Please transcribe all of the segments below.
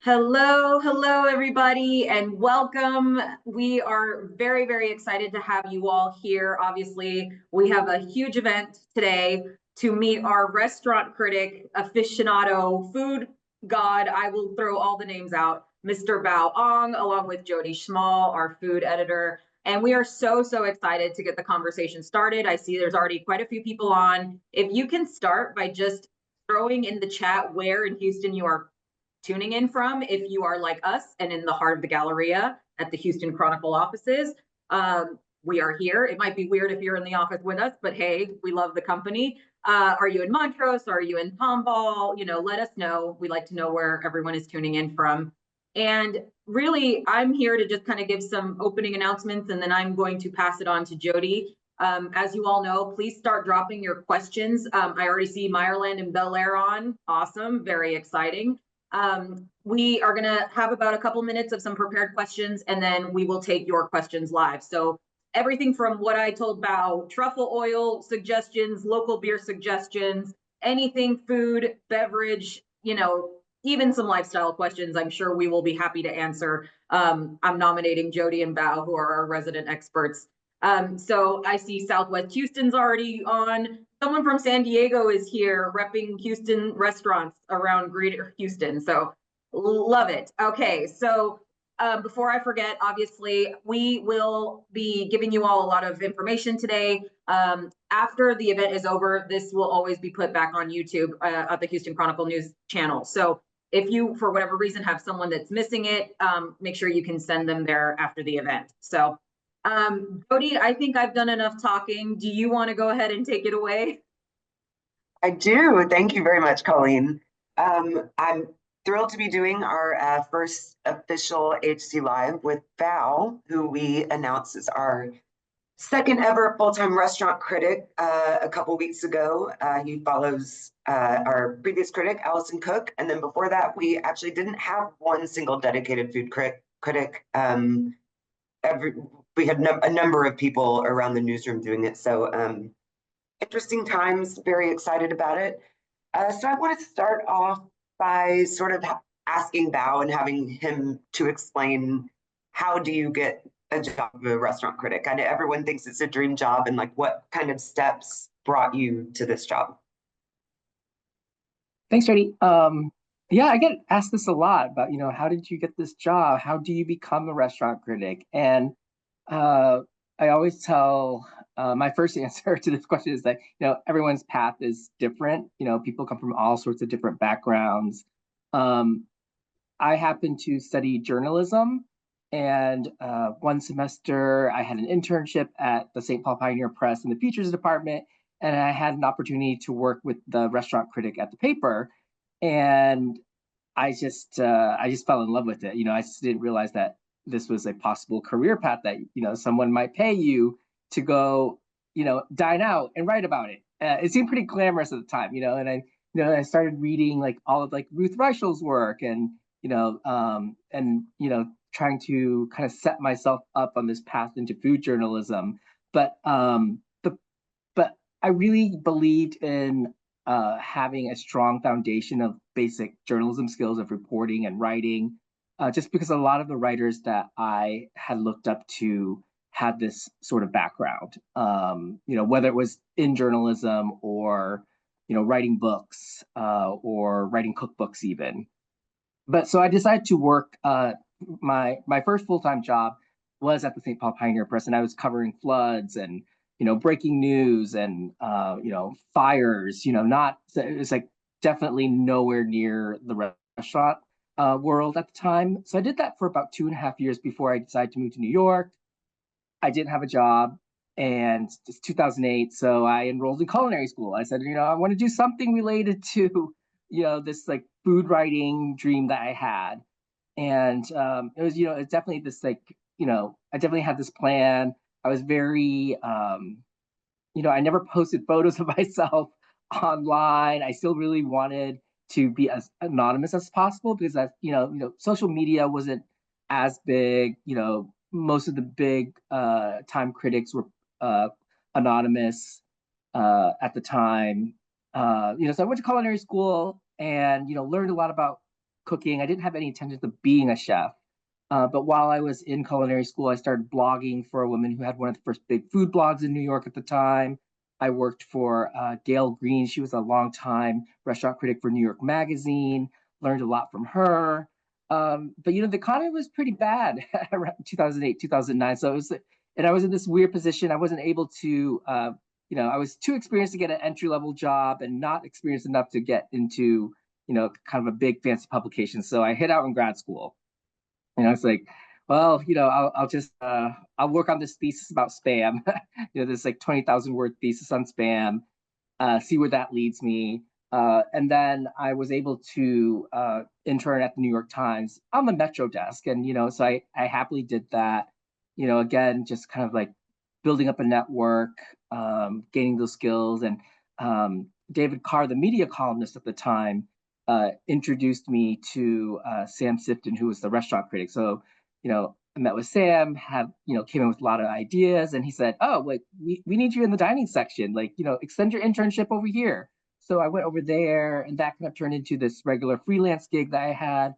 Hello, everybody, and welcome. We are very, very excited to have you all here. Obviously, we have a huge event today to meet our restaurant critic, aficionado, food god. I will throw all the names out, Mr. Bao Ong, along with Jody Schmal, our food editor. And we are so excited to get the conversation started. I see there's already quite a few people on. If you can start by just throwing in the chat where in Houston you are tuning in from, if you are like us and in the heart of the Galleria at the Houston Chronicle offices. We are here. It might be weird if you're in the office with us, but hey, we love the company. Are you in Montrose? Are you in Tomball? Let us know. We like to know where everyone is tuning in from. And really, I'm here to just kind of give some opening announcements, and then I'm going to pass it on to Jody. As you all know, please start dropping your questions. I already see Meyerland and Bel Air on. Awesome. Very exciting. We are going to have about a couple minutes of some prepared questions, and then we will take your questions live. So everything from what I told about truffle oil suggestions, local beer suggestions, anything food, beverage, even some lifestyle questions, I'm sure we will be happy to answer. I'm nominating Jody and Bao, who are our resident experts. So I see Southwest Houston's already on. Someone from San Diego is here repping Houston restaurants around Greater Houston. So love it. Okay, so before I forget, obviously, we will be giving you all a lot of information today. After the event is over, this will always be put back on YouTube at the Houston Chronicle News channel. So if you, for whatever reason, have someone that's missing it, make sure you can send them there after the event. So Jody, I think I've done enough talking. Do you want to go ahead and take it away? I do. Thank you very much, Colleen. I'm thrilled to be doing our first official HC Live with Val, who we announced as our second ever full-time restaurant critic a couple weeks ago. He follows our previous critic, Allison Cook. And then before that, we actually didn't have one single dedicated food critic. We had a number of people around the newsroom doing it. So interesting times, very excited about it. So I want to start off by sort of asking Bao and having him to explain, how do you get a job of a restaurant critic? I know everyone thinks it's a dream job, and like, what kind of steps brought you to this job? Thanks, Jody. Yeah, I get asked this a lot about, how did you get this job? How do you become a restaurant critic? And I always tell my first answer to this question is that, everyone's path is different. People come from all sorts of different backgrounds. I happen to study journalism, and one semester I had an internship at the St. Paul Pioneer Press in the features department, and I had an opportunity to work with the restaurant critic at the paper, and I just fell in love with it. I just didn't realize that this was a possible career path, that someone might pay you to go dine out and write about it. It seemed pretty glamorous at the time, and I started reading like all of like Ruth Reichel's work, and trying to kind of set myself up on this path into food journalism. But I really believed in having a strong foundation of basic journalism skills of reporting and writing, just because a lot of the writers that I had looked up to had this sort of background, whether it was in journalism or, writing books or writing cookbooks even. But so I decided to work, my first full-time job was at the St. Paul Pioneer Press, and I was covering floods and, breaking news and, fires, it was like definitely nowhere near the restaurant world at the time. So I did that for about 2.5 years before I decided to move to New York. I didn't have a job, and it's 2008, so I enrolled in culinary school. I said, I want to do something related to, this like food writing dream that I had. And it was, it's definitely this like, I definitely had this plan. I was very, I never posted photos of myself online. I still really wanted to be as anonymous as possible, because that, social media wasn't as big. Most of the big time critics were anonymous at the time. So I went to culinary school and, learned a lot about cooking. I didn't have any intentions of being a chef. But while I was in culinary school, I started blogging for a woman who had one of the first big food blogs in New York at the time. I worked for Gail Green. She was a longtime restaurant critic for New York Magazine, learned a lot from her. But the economy was pretty bad around 2008, 2009. So it was, and I was in this weird position. I wasn't able to, I was too experienced to get an entry-level job and not experienced enough to get into, kind of a big fancy publication. So I hid out in grad school. It's like, well, I'll just I'll work on this thesis about spam. This like 20,000 word thesis on spam, see where that leads me. And then I was able to intern at the New York Times on the Metro desk. And, so I happily did that, again, just kind of like building up a network, gaining those skills. And David Carr, the media columnist at the time, introduced me to Sam Sifton, who was the restaurant critic. So, I met with Sam, came in with a lot of ideas, and he said, oh, like, we need you in the dining section, like, extend your internship over here. So I went over there, and that kind of turned into this regular freelance gig that I had,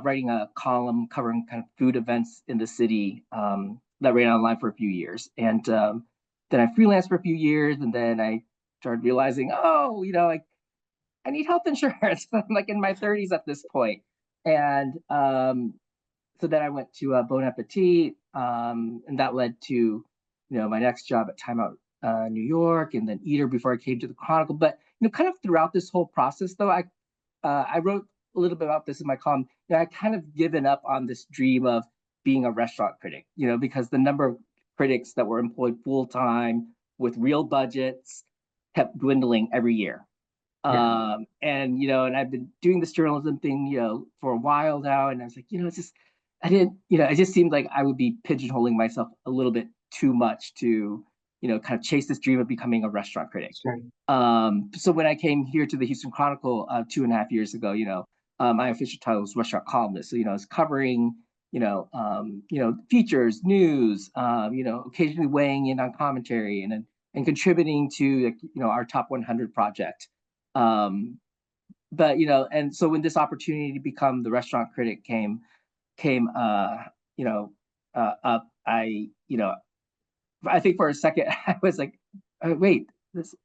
writing a column covering kind of food events in the city that ran online for a few years. And then I freelanced for a few years, and then I started realizing, oh, I need health insurance. I'm like in my 30s at this point. And so then I went to Bon Appetit, and that led to, my next job at Time Out New York, and then Eater before I came to the Chronicle. But, kind of throughout this whole process, though, I wrote a little bit about this in my column. I kind of given up on this dream of being a restaurant critic, because the number of critics that were employed full time with real budgets kept dwindling every year. Yeah. And I've been doing this journalism thing, for a while now, and I was like, it's just, it just seemed like I would be pigeonholing myself a little bit too much to, kind of chase this dream of becoming a restaurant critic. Sure. So when I came here to the Houston Chronicle 2.5 years ago, my official title was restaurant columnist. So, it's covering, features, news, occasionally weighing in on commentary and contributing to, our top 100 project. But and so when this opportunity to become the restaurant critic came up, I think for a second I was like, wait, is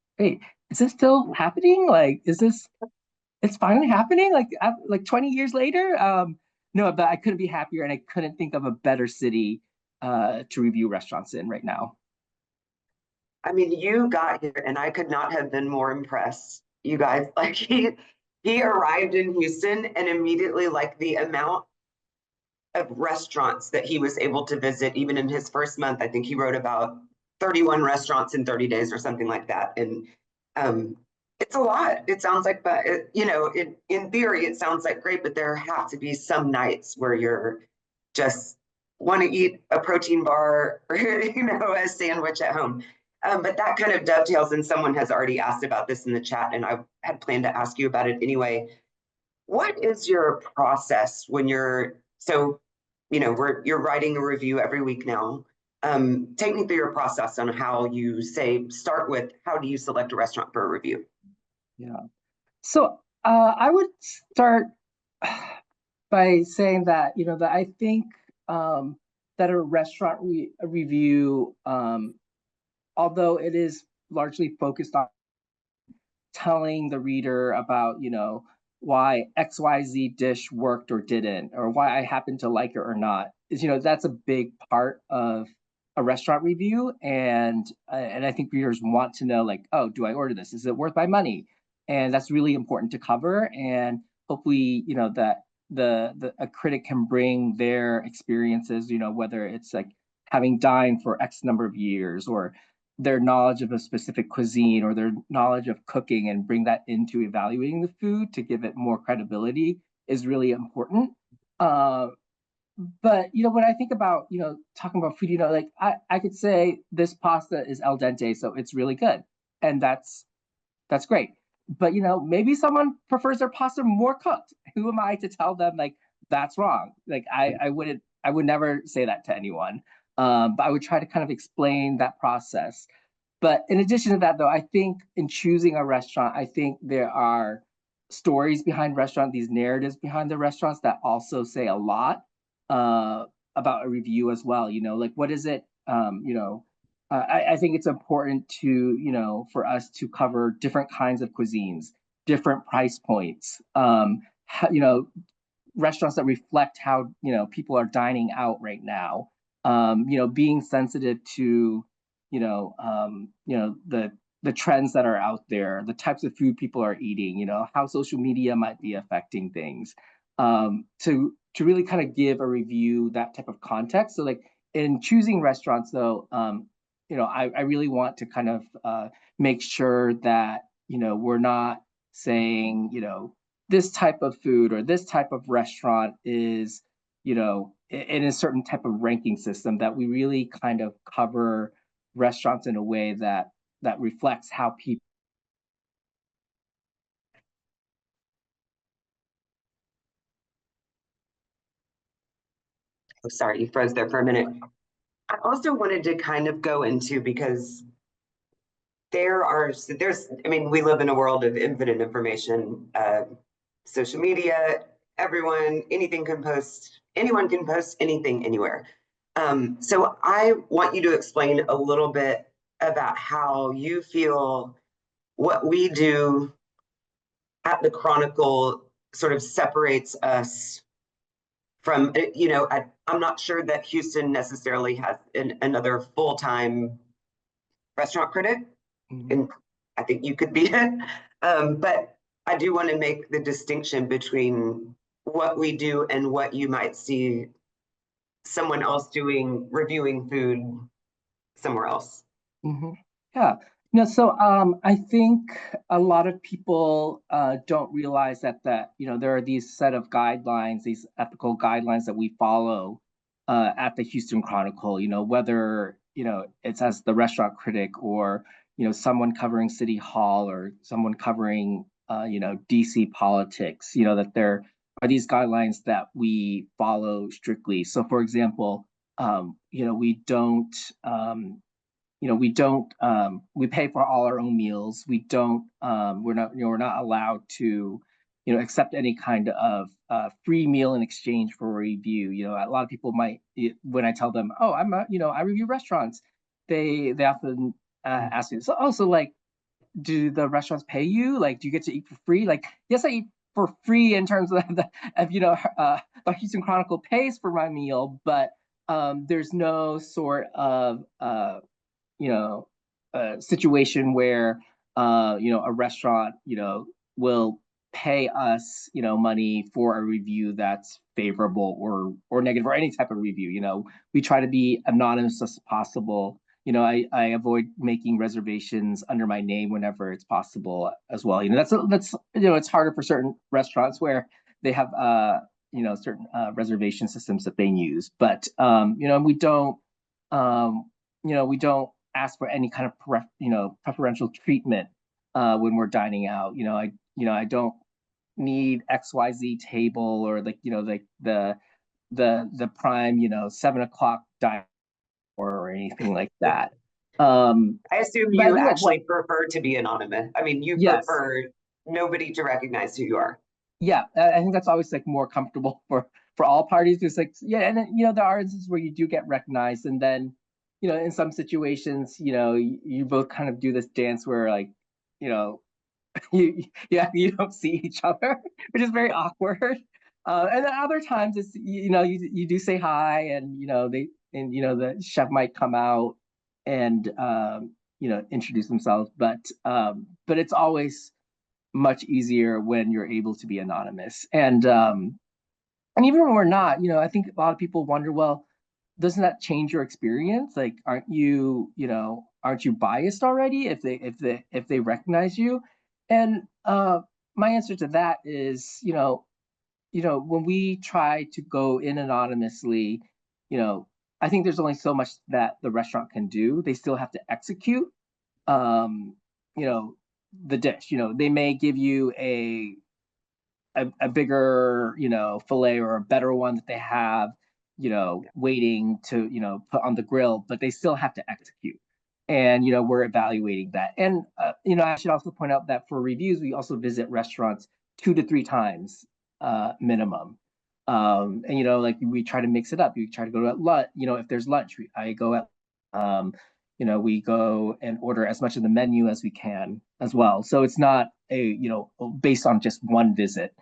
this still happening? Like, it's finally happening? Like 20 years later? No, but I couldn't be happier, and I couldn't think of a better city to review restaurants in right now. I mean, you got here and I could not have been more impressed. You guys, like he arrived in Houston, and immediately, like, the amount of restaurants that he was able to visit, even in his first month, I think he wrote about 31 restaurants in 30 days or something like that. And it's a lot. It sounds like, but in theory, it sounds like great, but there have to be some nights where you're just want to eat a protein bar or, a sandwich at home. But that kind of dovetails, and someone has already asked about this in the chat, and I had planned to ask you about it anyway. What is your process when you're, so, you're writing a review every week now. Take me through your process on how you start with, how do you select a restaurant for a review? Yeah. So I would start by saying that, that I think that a restaurant review, although it is largely focused on telling the reader about, why XYZ dish worked or didn't, or why I happen to like it or not, is, that's a big part of a restaurant review. And I think readers want to know, like, oh, do I order this? Is it worth my money? And that's really important to cover. And hopefully, that a critic can bring their experiences, whether it's like having dined for X number of years, or their knowledge of a specific cuisine, or their knowledge of cooking, and bring that into evaluating the food to give it more credibility, is really important. But when I think about, talking about food, like I could say this pasta is al dente, so it's really good, and that's great. But maybe someone prefers their pasta more cooked. Who am I to tell them, like, that's wrong? Like, I would never say that to anyone. But I would try to kind of explain that process. But in addition to that, though, I think in choosing a restaurant, I think there are stories behind restaurant, these narratives behind the restaurants that also say a lot about a review as well. Like what is it? I think it's important to, for us to cover different kinds of cuisines, different price points, restaurants that reflect how, people are dining out right now. Being sensitive to, the trends that are out there, the types of food people are eating, how social media might be affecting things. To really kind of give a review that type of context. So like in choosing restaurants though, I really want to kind of make sure that, we're not saying, this type of food or this type of restaurant is, in a certain type of ranking system, that we really kind of cover restaurants in a way that reflects how people. Oh, sorry, you froze there for a minute. I also wanted to kind of go into, because we live in a world of infinite information, social media, anyone can post anything anywhere. So I want you to explain a little bit about how you feel what we do at the Chronicle sort of separates us from, I'm not sure that Houston necessarily has another full-time restaurant critic, and I think you could be it. But I do want to make the distinction between what we do and what you might see someone else doing, reviewing food somewhere else. Yeah. So I think a lot of people don't realize that there are these set of guidelines, these ethical guidelines that we follow at the Houston Chronicle. Whether it's as the restaurant critic or someone covering City Hall or someone covering DC politics. That there are these guidelines that we follow strictly. So, for example, we don't. We pay for all our own meals. We're not allowed to accept any kind of free meal in exchange for a review. A lot of people might, when I tell them, oh, I review restaurants, they often ask me, so like, do the restaurants pay you? Like, do you get to eat for free? Like, yes, I eat for free in terms of the Houston Chronicle pays for my meal, but there's no sort of a situation where a restaurant will pay us money for a review that's favorable or negative, or any type of review. We try to be anonymous as possible. I avoid making reservations under my name whenever it's possible as well. That's it's harder for certain restaurants where they have certain reservation systems that they use, but we don't we don't ask for any kind of preferential treatment when we're dining out. I don't need XYZ table or the prime 7 o'clock dine or anything like that. I assume you actually like, prefer to be anonymous. I mean, you yes. prefer nobody to recognize who you are. Yeah, I think that's always like more comfortable for all parties. It's like, yeah, and then there are instances where you do get recognized, and then in some situations, you both kind of do this dance where like, you don't see each other, which is very awkward. And then other times it's you do say hi, and the chef might come out and introduce themselves, but it's always much easier when you're able to be anonymous. And even when we're not, I think a lot of people wonder, well, doesn't that change your experience? Like, aren't you biased already if they recognize you? And my answer to that is, when we try to go in anonymously, I think there's only so much that the restaurant can do. They still have to execute, you know, the dish. They may give you a bigger, fillet or a better one that they have, waiting to, put on the grill, but they still have to execute. And, we're evaluating that. And, I should also point out that for reviews, we also visit restaurants 2 to 3 times minimum. And like we try to mix it up. We try to go to lunch. If there's lunch, I go at we go and order as much of the menu as we can as well. So it's not based on just one visit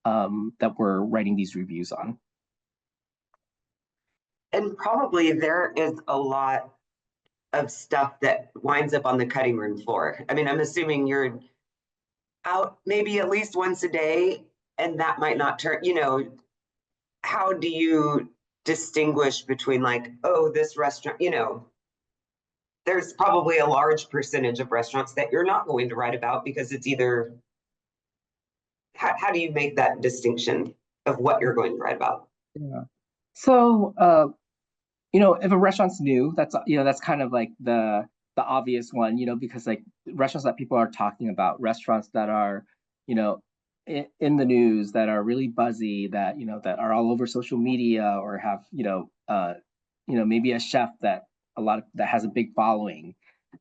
that we're writing these reviews on. And probably there is a lot of stuff that winds up on the cutting room floor. I mean, I'm assuming you're out maybe at least once a day, and that might not turn, how do you distinguish between like, oh, this restaurant, there's probably a large percentage of restaurants that you're not going to write about because it's either, how do you make that distinction of what you're going to write about? Yeah. So, if a restaurant's new, that's kind of like the obvious one, because like restaurants that people are talking about, restaurants that are, in the news, that are really buzzy, that that are all over social media, or have maybe a chef that has a big following.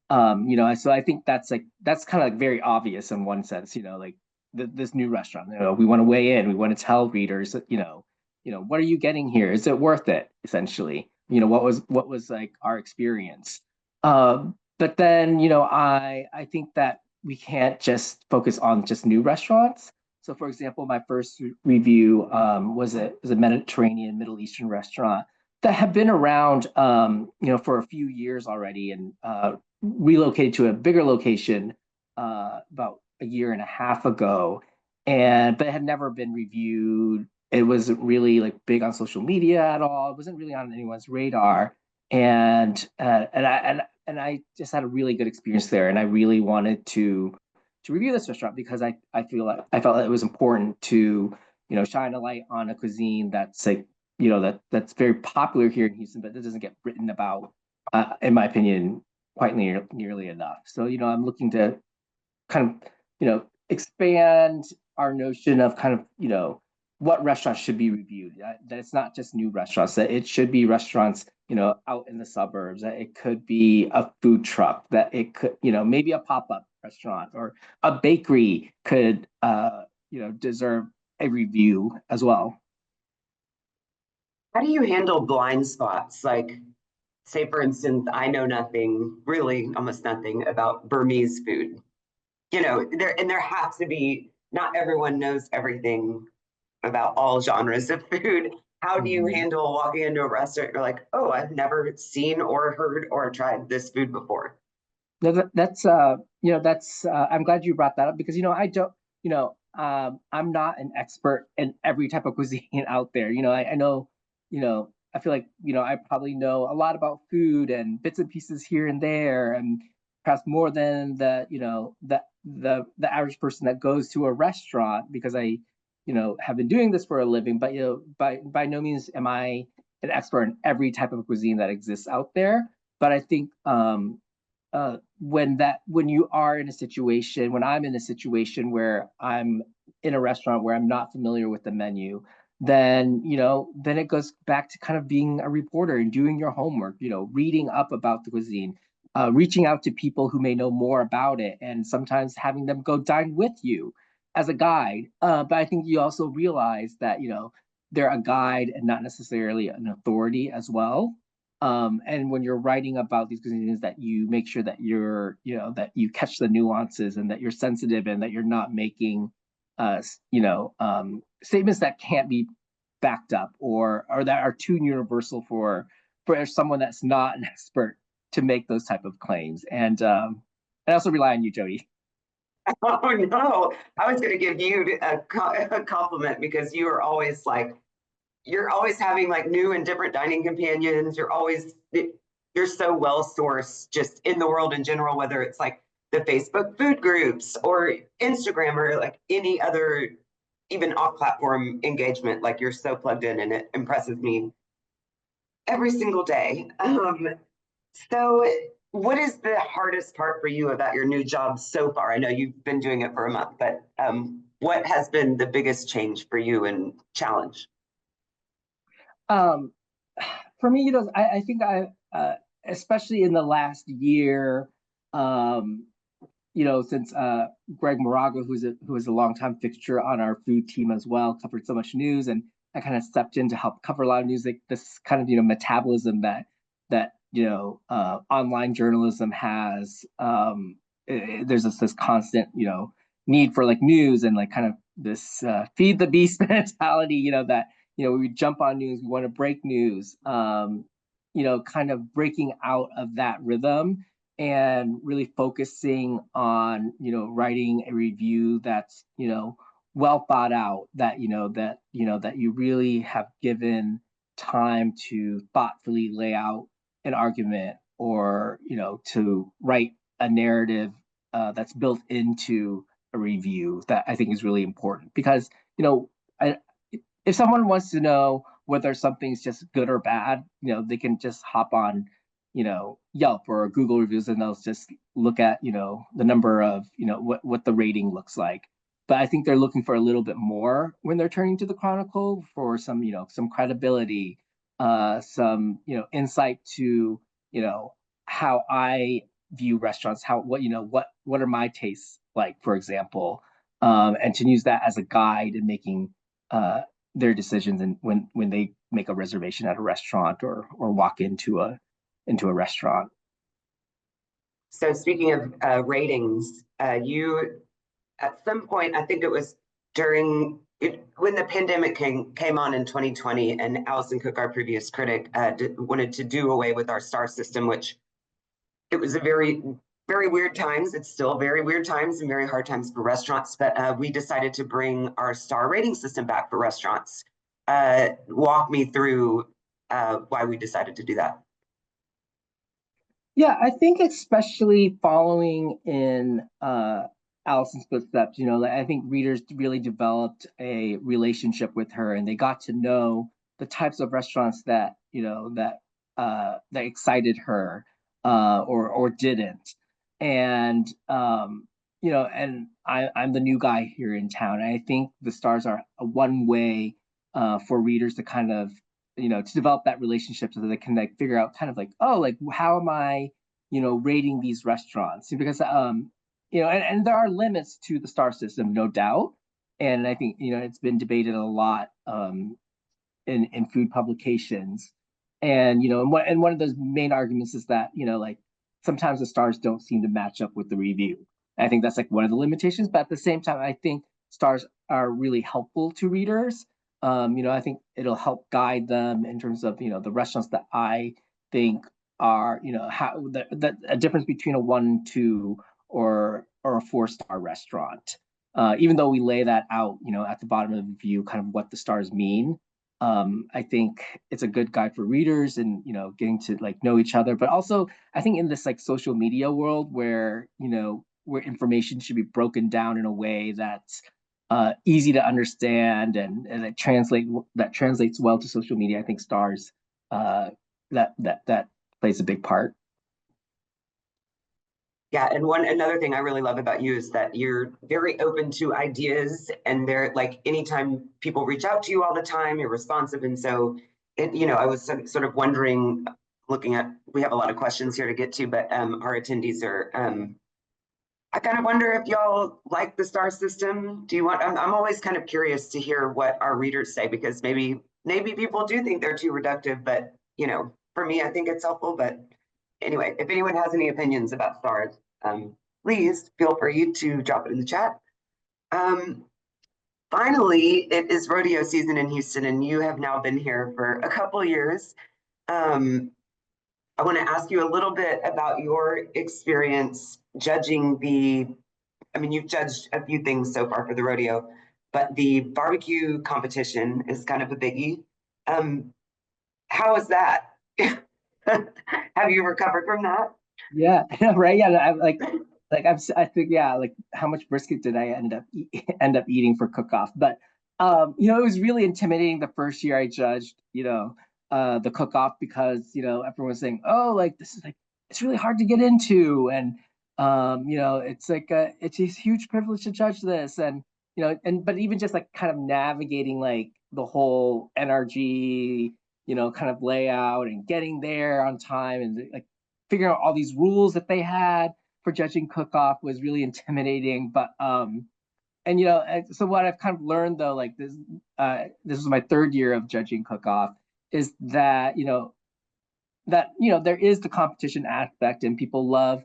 So I think that's kind of like very obvious in one sense, like this new restaurant, we want to weigh in, we want to tell readers, what are you getting here? Is it worth it? Essentially, what was like our experience. But then, I think that we can't just focus on just new restaurants. So for example, my first review was a Mediterranean Middle Eastern restaurant that had been around for a few years already, and relocated to a bigger location about a year and a half ago, but it had never been reviewed. It wasn't really like big on social media at all. It wasn't really on anyone's radar, and I just had a really good experience there, and I really wanted to review this restaurant because I felt that it was important to shine a light on a cuisine that's like that's very popular here in Houston, but that doesn't get written about, in my opinion, quite nearly enough. So I'm looking to kind of expand our notion of kind of what restaurants should be reviewed. That it's not just new restaurants, that it should be restaurants out in the suburbs, that it could be a food truck, that it could maybe a pop-up restaurant or a bakery could deserve a review as well. How do you handle blind spots? Like, say, for instance, I know nothing, really almost nothing about Burmese food. There has to be, not everyone knows everything about all genres of food. How do you handle walking into a restaurant? You're like, oh, I've never seen or heard or tried this food before. That's I'm glad you brought that up, because I don't I'm not an expert in every type of cuisine out there. I know I feel like I probably know a lot about food and bits and pieces here and there, and perhaps more than the average person that goes to a restaurant, because I have been doing this for a living. But by no means am I an expert in every type of cuisine that exists out there. But I think when you are in a situation, when I'm in a situation where I'm in a restaurant where I'm not familiar with the menu, then then it goes back to kind of being a reporter and doing your homework, reading up about the cuisine, reaching out to people who may know more about it, and sometimes having them go dine with you as a guide. But I think you also realize that they're a guide and not necessarily an authority as well. And when you're writing about these cuisines, that you make sure that that you catch the nuances, and that you're sensitive, and that you're not making statements that can't be backed up, or that are too universal for someone that's not an expert to make those type of claims. And I also rely on you, Jody. Oh no, I was going to give you a compliment, because you are always like, you're always having like new and different dining companions. You're so well sourced just in the world in general, whether it's like the Facebook food groups or Instagram or like any other, even off platform engagement. Like, you're so plugged in, and it impresses me every single day. So what is the hardest part for you about your new job so far? I know you've been doing it for a month, but what has been the biggest change for you and challenge? For me, I think especially in the last year, since Greg Moraga, who is a longtime fixture on our food team as well, covered so much news, and I kind of stepped in to help cover a lot of news, like this kind of metabolism that online journalism has. There's this constant need for like news and like kind of this feed the beast mentality, that we jump on news, we want to break news, kind of breaking out of that rhythm and really focusing on writing a review that's well thought out, that that you really have given time to thoughtfully lay out an argument, or to write a narrative that's built into a review. That I think is really important, because if someone wants to know whether something's just good or bad, they can just hop on Yelp or Google reviews, and they'll just look at the number of what the rating looks like. But I think they're looking for a little bit more when they're turning to the Chronicle, for some some credibility, some insight to how I view restaurants, what are my tastes like, for example, and to use that as a guide in making their decisions, and when they make a reservation at a restaurant, or walk into a restaurant. So speaking of ratings, you at some point, I think it was when the pandemic came on in 2020, and Allison Cook, our previous critic, wanted to do away with our star system, which it was a very, very weird times. It's still very weird times and very hard times for restaurants, but we decided to bring our star rating system back for restaurants. Walk me through why we decided to do that. Yeah, I think especially following in Allison's footsteps, I think readers really developed a relationship with her, and they got to know the types of restaurants that that excited her, or didn't. And and I'm the new guy here in town, and I think the stars are one way for readers to kind of to develop that relationship, so that they can like figure out kind of like, oh, like how am I rating these restaurants, because and there are limits to the star system, no doubt, and I think it's been debated a lot in food publications, and and one of those main arguments is that like sometimes the stars don't seem to match up with the review. I think that's like one of the limitations, but at the same time, I think stars are really helpful to readers. I think it'll help guide them in terms of the restaurants that I think are how the a difference between a 1, 2, or a 4-star restaurant. Even though we lay that out at the bottom of the review, kind of what the stars mean. I think it's a good guide for readers, and getting to like know each other. But also, I think in this like social media world where where information should be broken down in a way that's easy to understand, and that translates well to social media, I think stars that plays a big part. Yeah, and another thing I really love about you is that you're very open to ideas, and they're like anytime people reach out to you all the time, you're responsive. And so I was sort of wondering, we have a lot of questions here to get to, but our attendees are I kind of wonder if y'all like the star system. I'm always kind of curious to hear what our readers say, because maybe people do think they're too reductive, but for me, I think it's helpful. But anyway, if anyone has any opinions about stars, please feel free to drop it in the chat. Finally, it is rodeo season in Houston, and you have now been here for a couple of years. I want to ask you a little bit about your experience judging you've judged a few things so far for the rodeo, but the barbecue competition is kind of a biggie. How is that? Have you recovered from that? Yeah, right. Yeah, I think, yeah, like how much brisket did I end up eating for cook-off? But it was really intimidating the first year I judged, the cook-off, because everyone was saying, oh, like this is like it's really hard to get into, and it's like it's a huge privilege to judge this, and but even just like kind of navigating like the whole NRG kind of layout, and getting there on time, and like figuring out all these rules that they had. for judging cook-off was really intimidating, but and so what I've kind of learned though, like this was my third year of judging cook-off, is that there is the competition aspect, and people love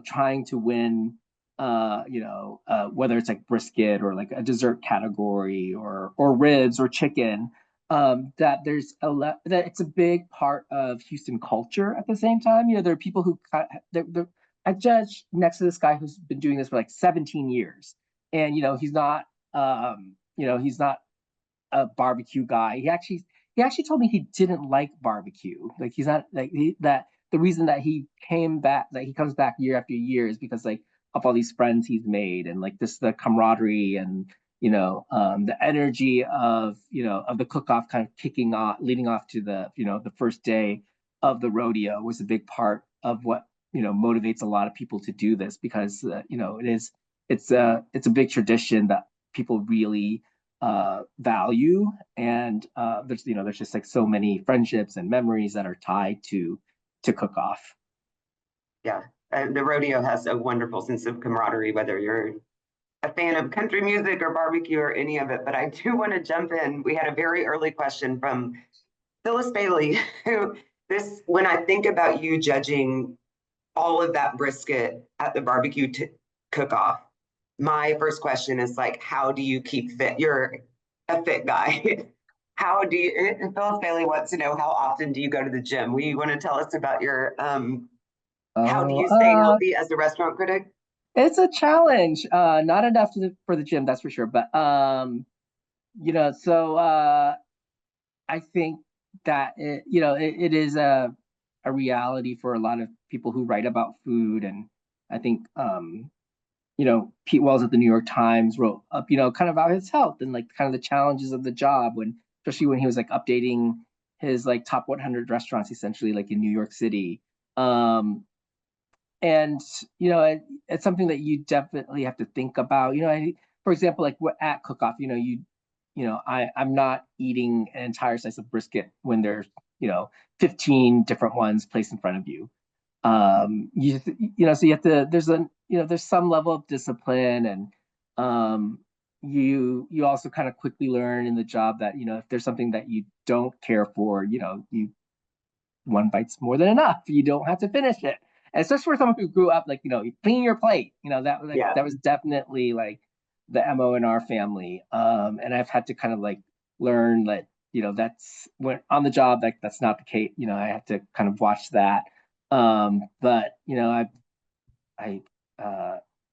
trying to win, whether it's like brisket or like a dessert category or ribs or chicken. That it's a big part of Houston culture. At the same time, there are people who I judge next to this guy who's been doing this for like 17 years, and he's not he's not a barbecue guy. He actually told me he didn't like barbecue. Like he's not like that. The reason that he comes back year after year is because like of all these friends he's made, and like the camaraderie and the energy of of the cook-off kind of kicking off, leading off to the first day of the rodeo was a big part of what motivates a lot of people to do this, because it's a big tradition that people really value, and there's just like so many friendships and memories that are tied to cook-off. Yeah, the rodeo has a wonderful sense of camaraderie, whether you're a fan of country music or barbecue or any of it. But I do want to jump in. We had a very early question from Phyllis Bailey, when I think about you judging all of that brisket at the barbecue cook-off, my first question is like, how do you keep fit? You're a fit guy. Phyllis Bailey wants to know, how often do you go to the gym? We want to tell us about your, how do you stay healthy as a restaurant critic? It's a challenge. Not enough for the gym, that's for sure. But so I think that it is a reality for a lot of people who write about food, and I think Pete Wells at the New York Times wrote up kind of about his health and like kind of the challenges of the job, especially when he was like updating his like top 100 restaurants essentially, like in New York City. And it's something that you definitely have to think about. For example, like at cook-off, I'm not eating an entire slice of brisket when there's 15 different ones placed in front of you. So you have to, there's some level of discipline, and you also kind of quickly learn in the job that if there's something that you don't care for, one bite's more than enough. You don't have to finish it. And especially for someone who grew up like clean your plate, that was that was definitely like the MO in our family. And I've had to kind of like learn that that's when on the job, like that's not the case. I have to kind of watch that. But I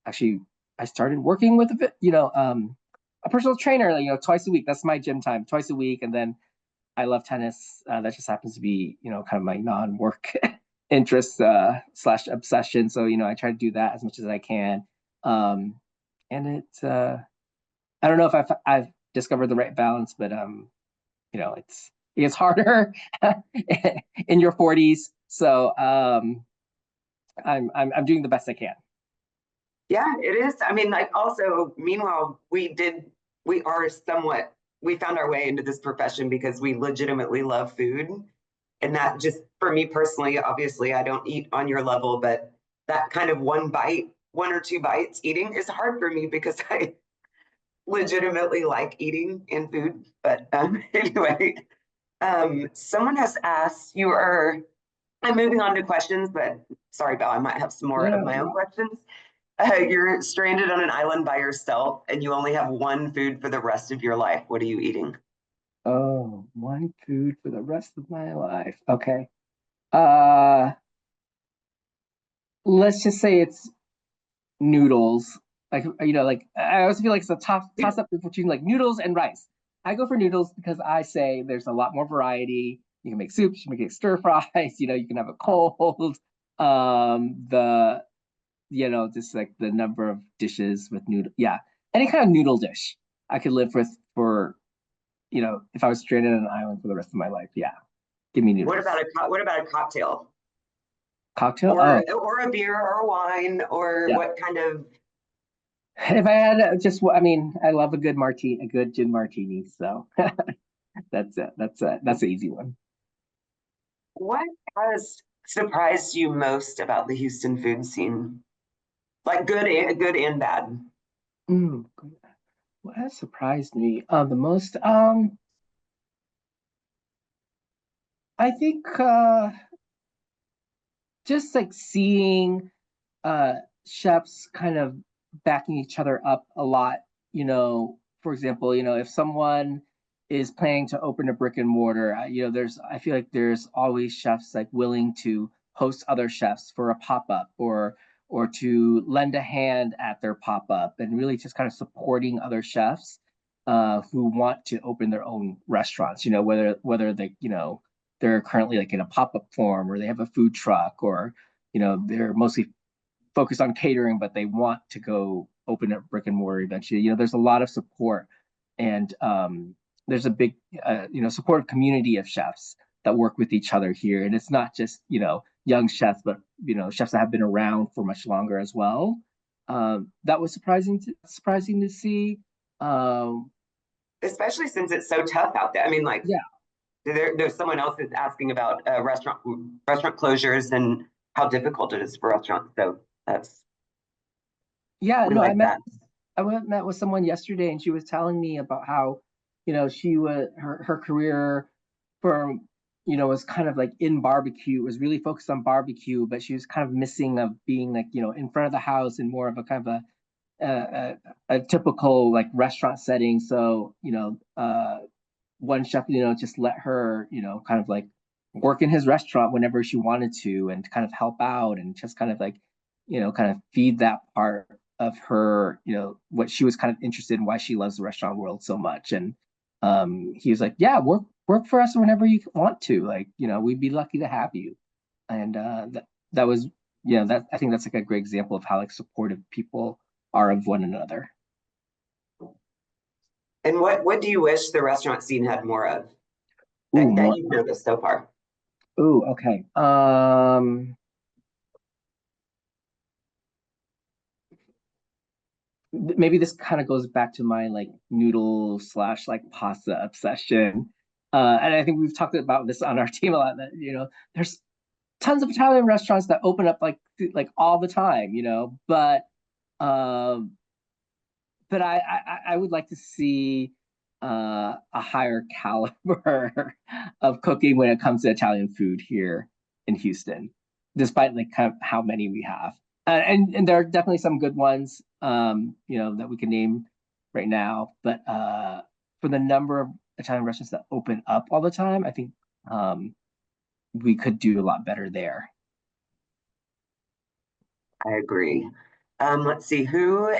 actually I started working with a personal trainer, twice a week. That's my gym time, twice a week. And then I love tennis. That just happens to be, kind of my non-work interest / obsession. So, I try to do that as much as I can. And it's I don't know if I've discovered the right balance, but it's harder in your 40s. So I'm doing the best I can. Yeah, it is. I mean, like also, meanwhile, we found our way into this profession because we legitimately love food. And that just, for me personally, obviously I don't eat on your level, but that kind of one or two bites eating is hard for me because I legitimately like eating and food. But anyway, someone has asked, I'm moving on to questions, but sorry, Bao, I might have some more of my own questions. You're stranded on an island by yourself and you only have one food for the rest of your life. What are you eating? Oh, one food for the rest of my life. Okay. Let's just say it's noodles. Like, like I always feel like it's a toss up between like noodles and rice. I go for noodles because I say there's a lot more variety. You can make soups, you can make stir fries, you can have it cold. Just like the number of dishes with noodle. Yeah. Any kind of noodle dish I could live with for, if I was stranded on an island for the rest of my life. Yeah. Give me noodles. What about a cocktail? Cocktail? Or a beer or a wine, or what kind of? If I had I love a good gin martini. So that's it. That's an easy one. What has surprised you most about the Houston food scene? Like good and bad. Mm, what has surprised me the most? I think just like seeing uh chefs kind of backing each other up a lot. For example, if someone is planning to open a brick and mortar, I feel like there's always chefs like willing to host other chefs for a pop-up or to lend a hand at their pop-up, and really just kind of supporting other chefs who want to open their own restaurants, whether they're currently like in a pop-up form, or they have a food truck, or they're mostly focused on catering, but they want to go open a brick and mortar eventually. There's a lot of support, and there's a big, supportive community of chefs that work with each other here. And it's not just, young chefs, but, chefs that have been around for much longer as well. That was surprising to see. Especially since it's so tough out there. I mean, like, Yeah. there's someone else that's asking about restaurant closures and how difficult it is for restaurants. So Yeah, we no, like that. I met with someone yesterday, and she was telling me about how, she was her career for, was kind of like in barbecue, was really focused on barbecue, but she was kind of missing of being like, in front of the house and more of a kind of a typical like restaurant setting. So, one chef, just let her, kind of like work in his restaurant whenever she wanted to, and kind of help out, and just kind of like, kind of feed that part of her, what she was kind of interested in, why she loves the restaurant world so much. And he was like, yeah, work for us whenever you want to. Like, we'd be lucky to have you. And that was, that I think that's like a great example of how like supportive people are of one another. And what do you wish the restaurant scene had more of Ooh, that more. you've noticed so far? Ooh, okay. Maybe this kind of goes back to my like noodle slash like pasta obsession. And I think we've talked about this on our team a lot, that there's tons of Italian restaurants that open up like all the time, um but I would like to see a higher caliber of cooking when it comes to Italian food here in Houston, despite like kind of how many we have. And there are definitely some good ones, that we can name right now. But for the number of Italian restaurants that open up all the time, I think we could do a lot better there. I agree. Let's see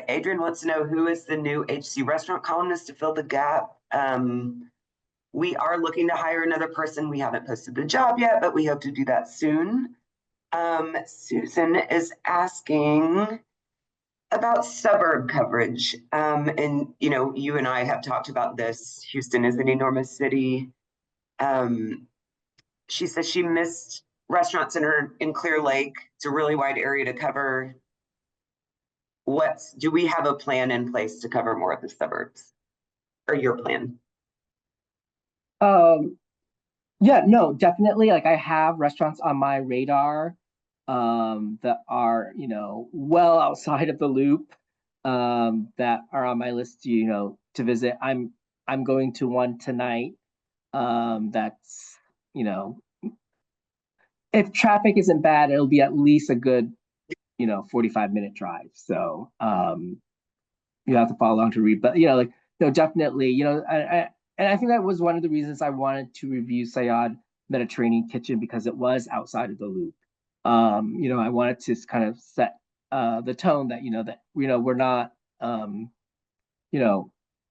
Adrian wants to know who is the new HC restaurant columnist to fill the gap. We are looking to hire another person. We haven't posted the job yet, but we hope to do that soon. Susan is asking about suburb coverage. And you and I have talked about this. Houston is an enormous city. She says she missed restaurants in Clear Lake. It's a really wide area to cover. Do we have a plan in place to cover more of the suburbs, or your plan? Um, yeah, no, definitely. Like I have restaurants on my radar that are, well outside of the loop, that are on my list to, to visit. I'm going to one tonight. That's, if traffic isn't bad, it'll be at least a good, 45-minute drive. So you have to follow along to read. But like, no, definitely, and I think that was one of the reasons I wanted to review Sayad Mediterranean Kitchen, because it was outside of the loop. I wanted to kind of set the tone that we're not, you know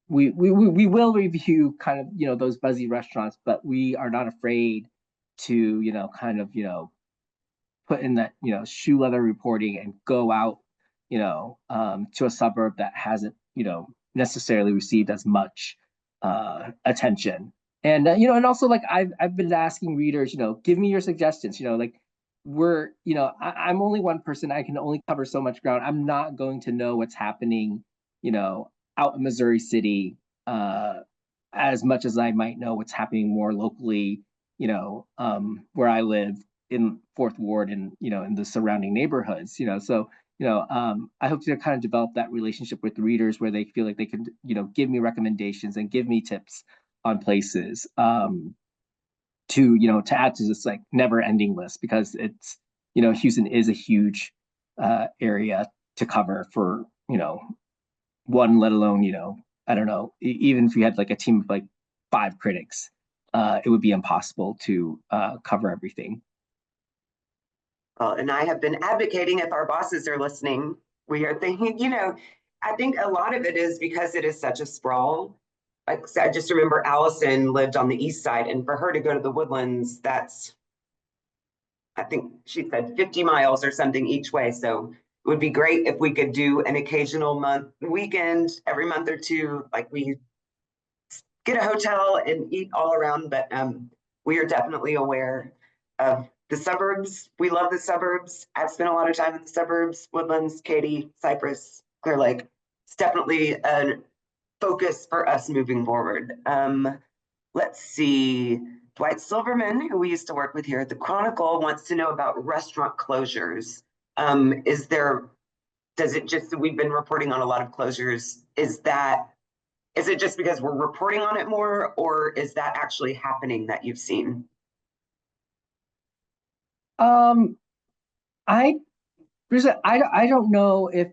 we will review kind of those buzzy restaurants, but we are not afraid to kind of put in that shoe leather reporting and go out to a suburb that hasn't necessarily received as much attention. And and also like I've been asking readers, give me your suggestions. Like I'm only one person. I can only cover so much ground. I'm not going to know what's happening out in Missouri City as much as I might know what's happening more locally, where I live in Fourth Ward and in the surrounding neighborhoods. So I hope to kind of develop that relationship with readers where they feel like they can, give me recommendations and give me tips on places to add to this like never ending list, because it's, Houston is a huge area to cover for, one, let alone, I don't know, even if you had like a team of like 5 critics, it would be impossible to cover everything. Well, and I have been advocating, if our bosses are listening, we are thinking, I think a lot of it is because it is such a sprawl. Like I just remember Allison lived on the east side, and for her to go to the Woodlands, that's, I think she said 50 miles or something each way. So it would be great if we could do an occasional weekend every month or two, like we get a hotel and eat all around. But we are definitely aware of the suburbs. We love the suburbs. I've spent a lot of time in the suburbs, Woodlands, Katy, Cypress, Clear Lake. It's definitely a focus for us moving forward. Let's see. Dwight Silverman, who we used to work with here at the Chronicle, wants to know about restaurant closures. Does it just, we've been reporting on a lot of closures. Is it just because we're reporting on it more, or is that actually happening that you've seen? I don't know if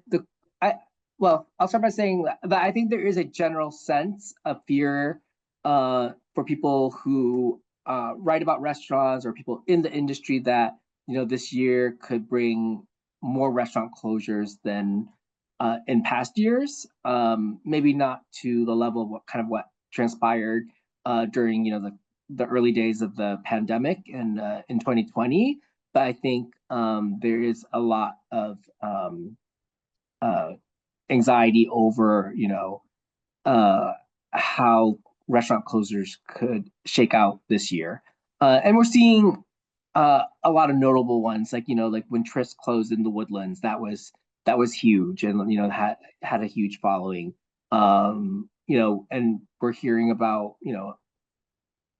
I'll start by saying that I think there is a general sense of fear for people who write about restaurants or people in the industry that, this year could bring more restaurant closures than in past years. Maybe not to the level of what transpired during, the early days of the pandemic and in 2020. But I think there is a lot of anxiety over, how restaurant closures could shake out this year. And we're seeing a lot of notable ones, like, like when Tris closed in the Woodlands, that was huge, and, had a huge following. And we're hearing about,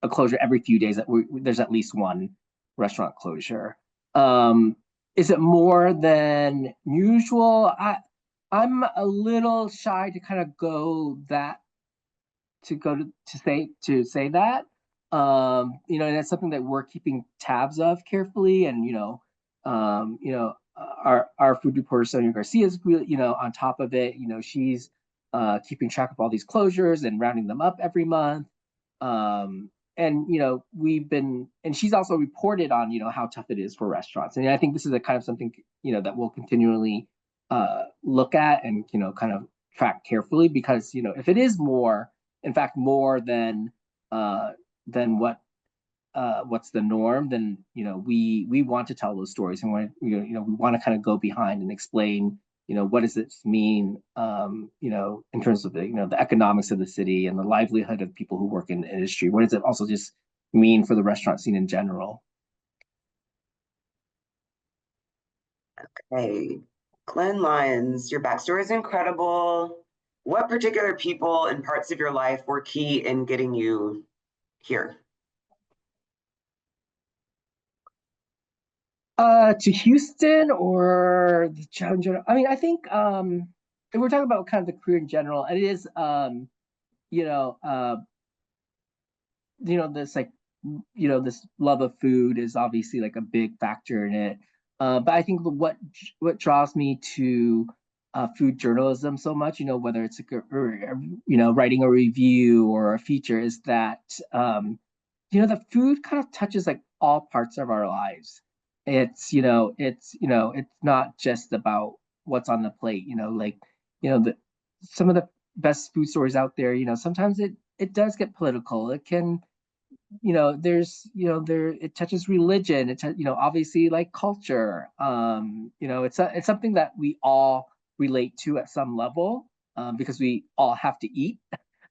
a closure every few days, that there's at least one restaurant closure. Is it more than usual? I'm a little shy to kind of go to say that. And that's something that we're keeping tabs of carefully. And our food reporter Sonia Garcia is really, on top of it. She's keeping track of all these closures and rounding them up every month. And and she's also reported on how tough it is for restaurants. And I think this is a kind of something that we'll continually look at and kind of track carefully, because if it is more, in fact, more than what's the norm, then we want to tell those stories, and we want to kind of go behind and explain what does this mean, in terms of the economics of the city and the livelihood of people who work in the industry. What does it also just mean for the restaurant scene in general? Okay, Glenn Lyons, your backstory is incredible. What particular people and parts of your life were key in getting you here? To Houston or the job in general? I mean, I think if we're talking about kind of the career in general, it is this like this love of food is obviously like a big factor in it. But I think what draws me to food journalism so much, whether it's writing a review or a feature, is that the food kind of touches like all parts of our lives. It's not just about what's on the plate. Some of the best food stories out there, sometimes it does get political. It can, it touches religion. Obviously like culture. It's something that we all relate to at some level, because we all have to eat.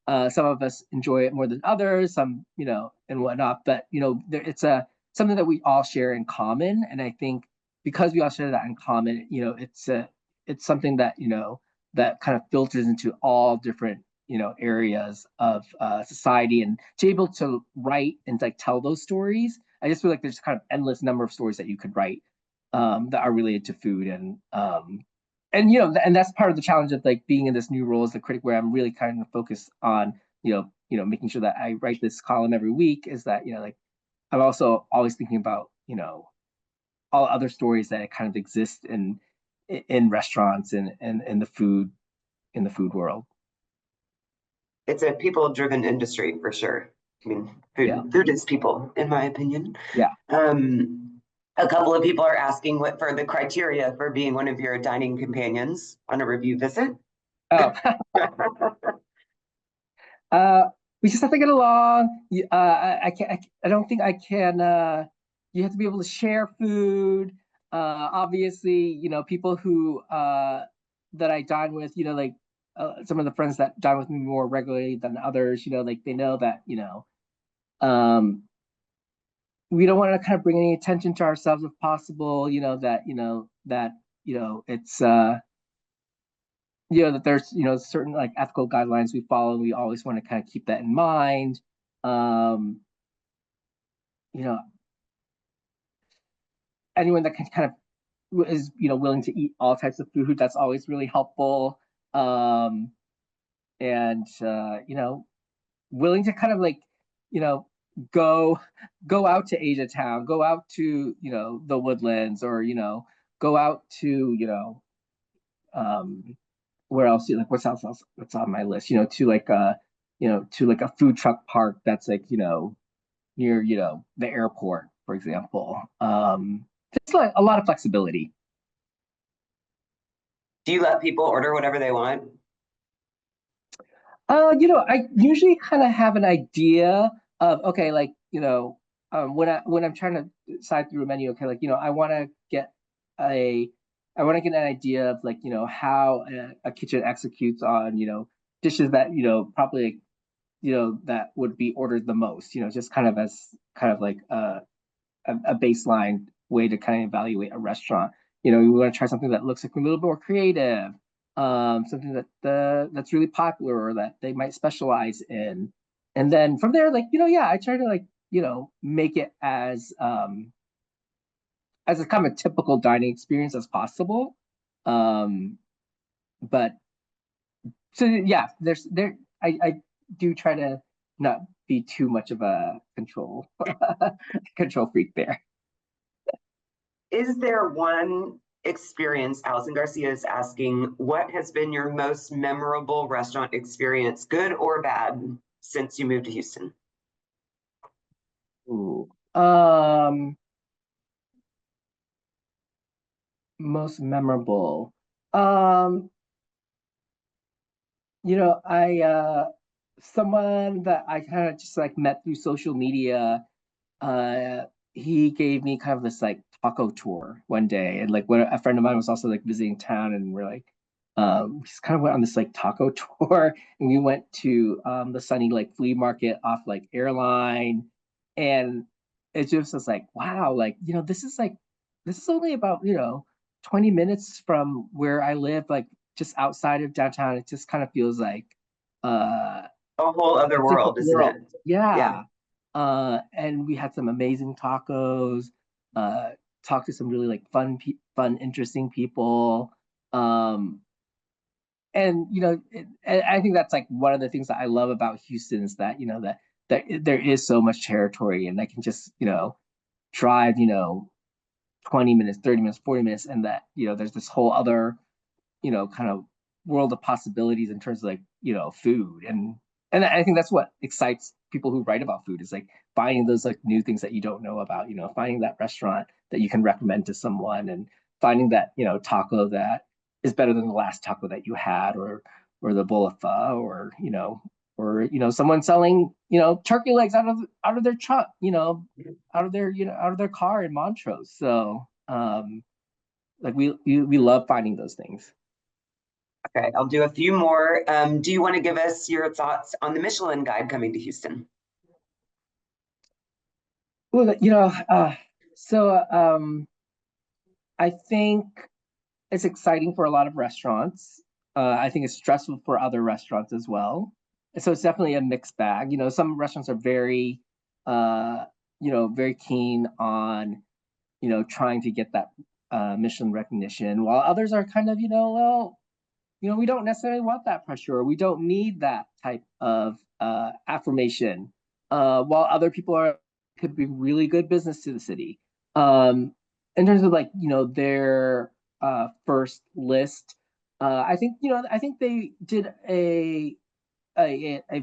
Some of us enjoy it more than others, some, and whatnot. But it's something that we all share in common. And I think because we all share that in common, it's something that that kind of filters into all different areas of society, and to be able to write and like tell those stories. I just feel like there's kind of endless number of stories that you could write that are related to food. And and and that's part of the challenge of like being in this new role as the critic, where I'm really kind of focused on making sure that I write this column every week. Is that like I'm also always thinking about all other stories that kind of exist in restaurants and in the food world. It's a people-driven industry for sure. I mean, food is people, in my opinion. Yeah. A couple of people are asking what for the criteria for being one of your dining companions on a review visit. Oh. We just have to get along. I can't. I don't think I can. You have to be able to share food. Obviously, people who that I dine with, like some of the friends that dine with me more regularly than others, like they know that, we don't want to kind of bring any attention to ourselves if possible. That it's that there's certain like ethical guidelines we follow. We always want to kind of keep that in mind. Anyone that can kind of is willing to eat all types of food, that's always really helpful. And willing to kind of like go out to Asia Town, go out to the Woodlands, or go out to where else? Like what's else? What's on my list? To like to like a food truck park that's like near the airport, for example. Just like a lot of flexibility. Do you let people order whatever they want? I usually kind of have an idea of, okay, like when I'm trying to decide through a menu, okay, like I want to get an idea of like how a kitchen executes on dishes that probably that would be ordered the most, just kind of as kind of like a baseline way to kind of evaluate a restaurant. We want to try something that looks like a little bit more creative, something that that's really popular or that they might specialize in, and then from there, like I try to like make it as a kind of a typical dining experience as possible. But so yeah, I do try to not be too much of a control freak there. Is there one experience, Allison Garcia is asking, what has been your most memorable restaurant experience, good or bad, since you moved to Houston? Ooh. Most memorable. I someone that I kind of just like met through social media, he gave me kind of this like taco tour one day, and like when a friend of mine was also like visiting town, and we're like we just kind of went on this like taco tour, and we went to the sunny like flea market off like Airline, and it just was like, wow, like this is only about 20 minutes from where I live, like just outside of downtown. It just kind of feels like uh A whole other world, isn't it? yeah. And we had some amazing tacos, talked to some really like fun, interesting people. And I think that's like one of the things that I love about Houston is that that there is so much territory, and I can just drive 20 minutes, 30 minutes, 40 minutes, and that there's this whole other kind of world of possibilities in terms of like food, and I think that's what excites people who write about food, is like finding those like new things that you don't know about, finding that restaurant that you can recommend to someone, and finding that taco that is better than the last taco that you had, or the bowl of pho, or someone selling turkey legs out of their truck, out of their car in Montrose. So like we love finding those things. Okay, I'll do a few more. Do you want to give us your thoughts on the Michelin Guide coming to Houston? Well, so I think it's exciting for a lot of restaurants. I think it's stressful for other restaurants as well. And so it's definitely a mixed bag. Some restaurants are very, very keen on, trying to get that Michelin recognition, while others are kind of, well, we don't necessarily want that pressure, or we don't need that type of affirmation. While other people could be really good business to the city. In terms of like, their first list, I think, they did a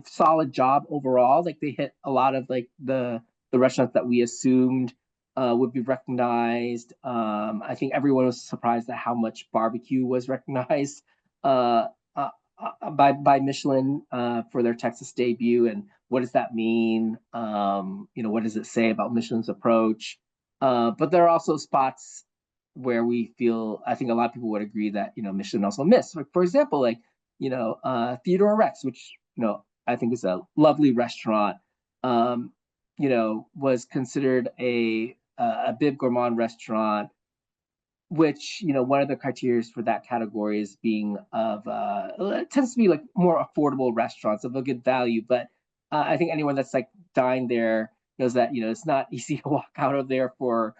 solid job overall. Like they hit a lot of like the restaurants that we assumed would be recognized. I think everyone was surprised at how much barbecue was recognized by Michelin for their Texas debut, and what does that mean? What does it say about Michelin's approach? But there are also spots where we feel, I think a lot of people would agree that Michelin also missed. Like for example, like Theodore Rex, which I think is a lovely restaurant. Was considered a Bib Gourmand restaurant, which one of the criteria for that category is being of it tends to be like more affordable restaurants of a good value. But I think anyone that's like dined there knows that it's not easy to walk out of there for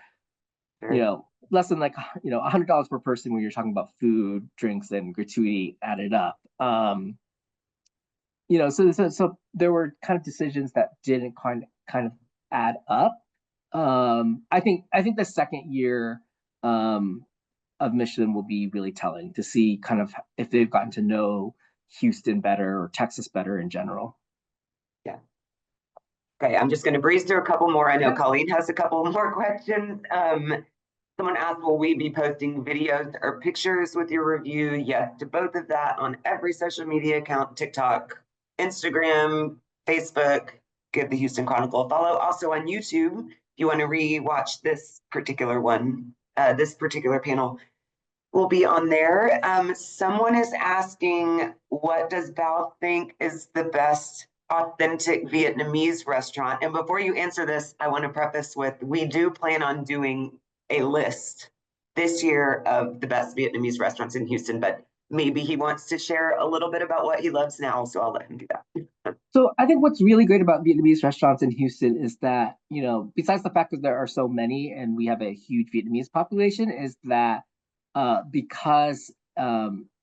less than like $100 per person when you're talking about food, drinks, and gratuity added up. So there were kind of decisions that didn't kind of add up. I think the second year of Michelin will be really telling to see kind of if they've gotten to know Houston better or Texas better in general. Yeah. Okay, I'm just going to breeze through a couple more. I know Colleen has a couple more questions. Someone asked, will we be posting videos or pictures with your review? Yes, to both of that on every social media account, TikTok, Instagram, Facebook. Give the Houston Chronicle a follow. Also on YouTube, if you want to re-watch this particular one, this particular panel will be on there. Someone is asking, what does Bao think is the best authentic Vietnamese restaurant? And before you answer this, I want to preface with, we do plan on doing a list this year of the best Vietnamese restaurants in Houston, but maybe he wants to share a little bit about what he loves now, so I'll let him do that. So I think what's really great about Vietnamese restaurants in Houston is that, besides the fact that there are so many and we have a huge Vietnamese population, is that because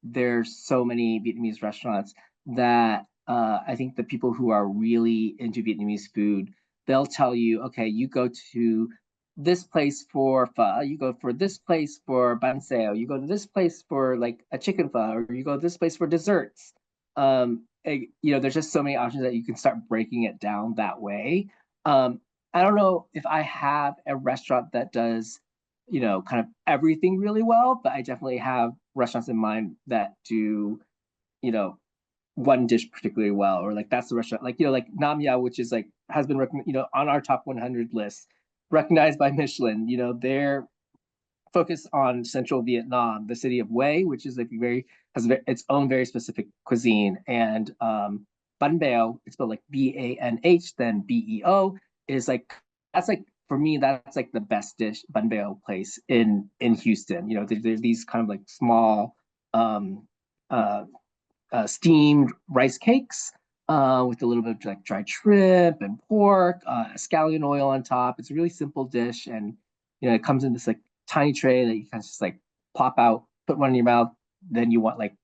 there's so many Vietnamese restaurants, that I think the people who are really into Vietnamese food, they'll tell you, okay, you go to this place for pho, you go for this place for banh xeo, you go to this place for like a chicken pho, or you go to this place for desserts. There's just so many options that you can start breaking it down that way. I don't know if I have a restaurant that does, kind of everything really well, but I definitely have restaurants in mind that do, one dish particularly well, or like that's the restaurant, like Nam Ya, which is like has been on our top 100 list, recognized by Michelin. They're focused on central Vietnam, the city of Hue, which is like has its own very specific cuisine, and banh bao, it's spelled like BANH, then BEO, is like that's like for me that's like the best dish banh bao place in Houston. There's these kind of like small steamed rice cakes with a little bit of like dried shrimp and pork, scallion oil on top. It's a really simple dish, and it comes in this like tiny tray that you kind of just like plop out, put one in your mouth, then you want like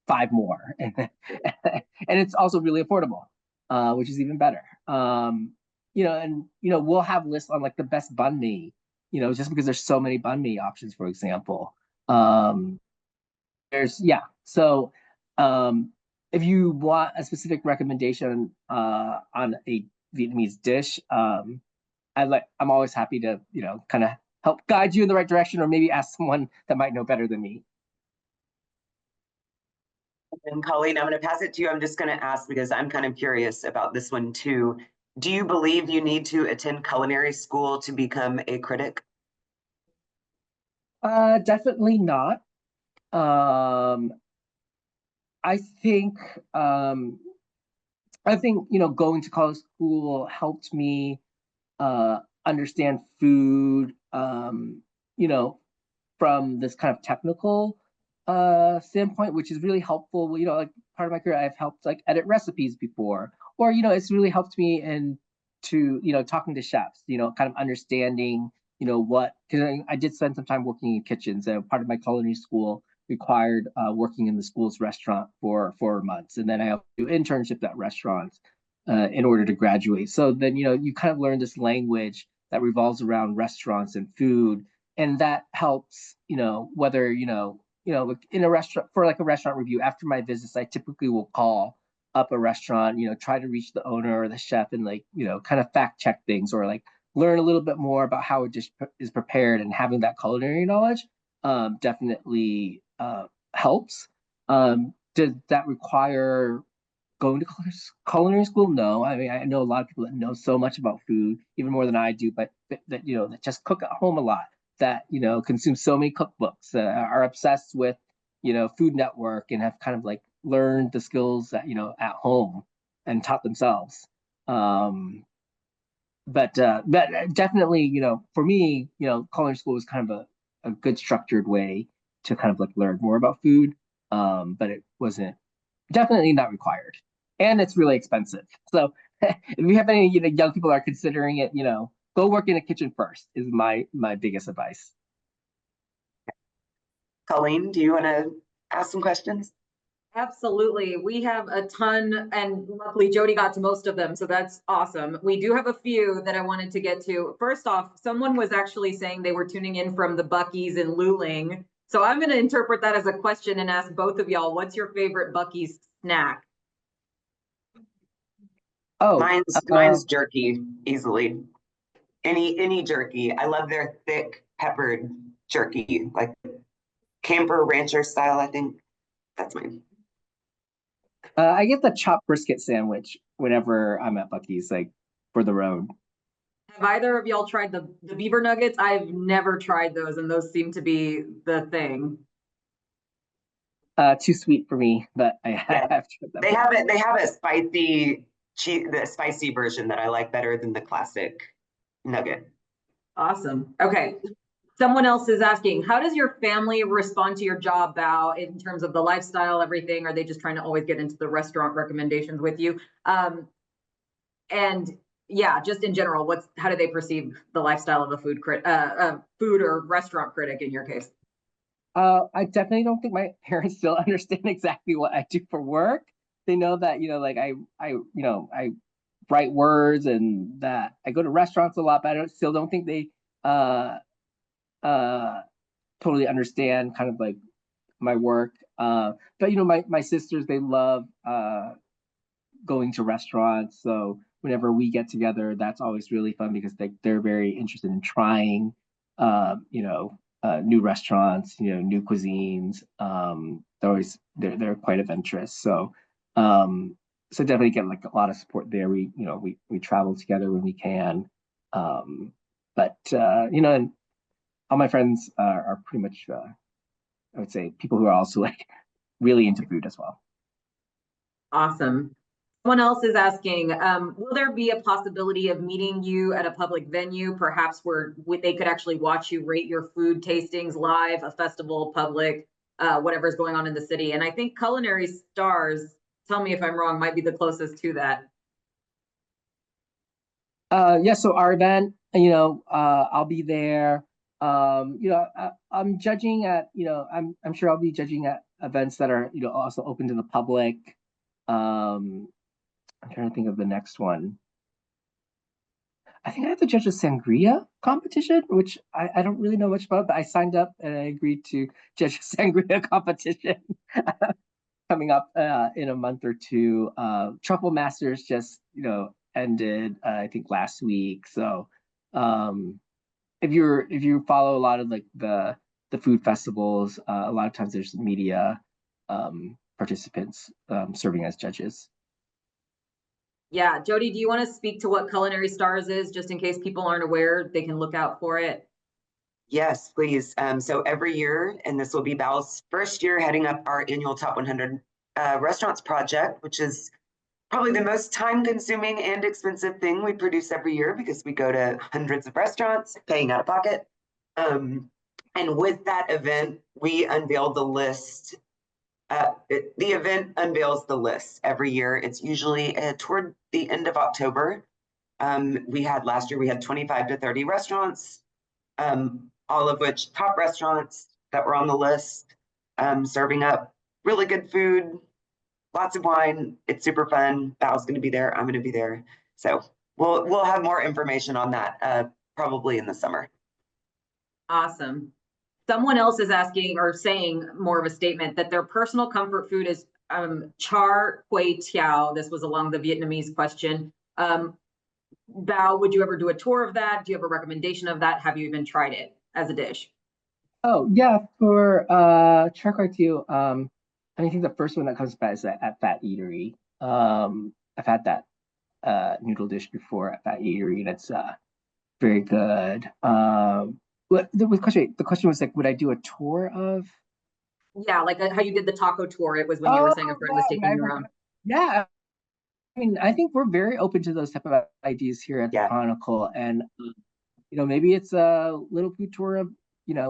5 more, and it's also really affordable, which is even better. We'll have lists on like the best banh mi, just because there's so many banh mi options, for example. So if you want a specific recommendation on a Vietnamese dish, I'm always happy to kind of help guide you in the right direction, or maybe ask someone that might know better than me. And Colleen, I'm going to pass it to you. I'm just going to ask because I'm kind of curious about this one too. Do you believe you need to attend culinary school to become a critic? Definitely not. I think going to college school helped me understand food, from this kind of technical standpoint, which is really helpful. Like part of my career, I've helped like edit recipes before, or it's really helped me in to talking to chefs, kind of understanding because I did spend some time working in kitchens. Part of my culinary school required working in the school's restaurant for 4 months, and then I have to do internships at restaurants in order to graduate. So then you kind of learn this language that revolves around restaurants and food, and that helps. Whether like in a restaurant for like a restaurant review after my visits, I typically will call up a restaurant, try to reach the owner or the chef and like kind of fact check things or like learn a little bit more about how a dish is prepared, and having that culinary knowledge definitely helps. Does that require going to culinary school? No. I mean, I know a lot of people that know so much about food, even more than I do, but that that just cook at home a lot, that consume so many cookbooks, are obsessed with Food Network, and have kind of like learned the skills that at home and taught themselves. But definitely, for me, culinary school was kind of a good structured way to kind of like learn more about food. But it wasn't definitely not required, and it's really expensive. So if you have any young people that are considering it, go work in a kitchen first is my biggest advice. Colleen, do you want to ask some questions? Absolutely. We have a ton, and luckily Jody got to most of them, so that's awesome. We do have a few that I wanted to get to. First off, someone was actually saying they were tuning in from the Buc-ee's in Luling. So I'm going to interpret that as a question and ask both of y'all, what's your favorite Buc-ee's snack? Oh, mine's jerky, easily. Any jerky. I love their thick peppered jerky, like camper rancher style. I think that's mine. I get the chopped brisket sandwich whenever I'm at Buc-ee's, like for the road. Have either of y'all tried the beaver nuggets? I've never tried those, and those seem to be the thing. Too sweet for me, but I have tried them. They have a spicy the spicy version that I like better than the classic nugget. Awesome. Okay. Someone else is asking, how does your family respond to your job, Bao, in terms of the lifestyle, everything? Are they just trying to always get into the restaurant recommendations with you? And yeah, just in general, how do they perceive the lifestyle of a food or restaurant critic in your case? I definitely don't think my parents still understand exactly what I do for work. They know that, like I write words and that I go to restaurants a lot, but I still don't think they totally understand kind of like my work. But my sisters, they love going to restaurants. So whenever we get together, that's always really fun because they're very interested in trying new restaurants, new cuisines. They're quite adventurous. So definitely get like a lot of support there. We travel together when we can. But and all my friends are pretty much I would say people who are also like really into food as well. Awesome. Someone else is asking, will there be a possibility of meeting you at a public venue, perhaps where they could actually watch you rate your food tastings live, a festival, public, whatever's going on in the city? And I think Culinary Stars, tell me if I'm wrong, might be the closest to that. Yeah, so our event, I'll be there. I'm judging at, I'm sure I'll be judging at events that are, also open to the public. I'm trying to think of the next one. I think I have to judge a sangria competition, which I don't really know much about, but I signed up and I agreed to judge a sangria competition coming up in a month or two. Truffle Masters just, ended, I think last week. So if you follow a lot of like the food festivals, a lot of times there's media participants serving as judges. Yeah, Jody, do you want to speak to what Culinary Stars is, just in case people aren't aware, they can look out for it? Yes, please. So every year, and this will be Bao's first year heading up our annual Top 100 Restaurants project, which is probably the most time-consuming and expensive thing we produce every year because we go to hundreds of restaurants, paying out of pocket. And with that event, we unveil the list. The event unveils the list every year. It's usually toward the end of October. Last year, we had 25 to 30 restaurants all of which top restaurants that were on the list, serving up really good food, lots of wine. It's super fun. Val's going to be there. I'm going to be there. So we'll have more information on that probably in the summer. Awesome. Someone else is asking or saying more of a statement that their personal comfort food is char kway teow. This was along the Vietnamese question. Bao, would you ever do a tour of that? Do you have a recommendation of that? Have you even tried it as a dish? Oh yeah, for char kway teow, I think the first one that comes back is at Fat Eatery. I've had that noodle dish before at Fat Eatery, and it's very good. The question was like, would I do a tour of? Yeah, like how you did the taco tour. It was when you were saying a friend was taking you around. Yeah, I mean, I think we're very open to those type of ideas here at the Yeah. Chronicle, and maybe it's a little food tour of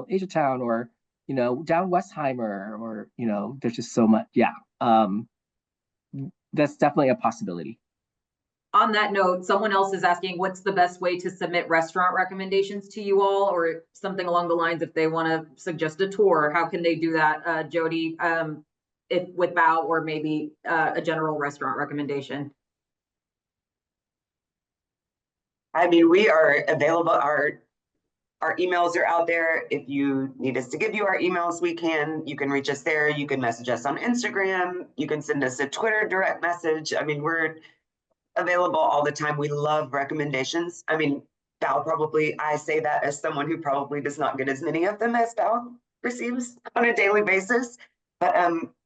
Asia Town, or down Westheimer, or there's just so much. Yeah, that's definitely a possibility. On that note, someone else is asking what's the best way to submit restaurant recommendations to you all, or something along the lines if they want to suggest a tour. How can they do that, Jody? If with Bao, or maybe a general restaurant recommendation. I mean, we are available. Our emails are out there. If you need us to give you our emails, we can. You can reach us there. You can message us on Instagram. You can send us a Twitter direct message. I mean, we're available all the time. We love recommendations. I mean, Bao probably, I say that as someone who probably does not get as many of them as Bao receives on a daily basis. But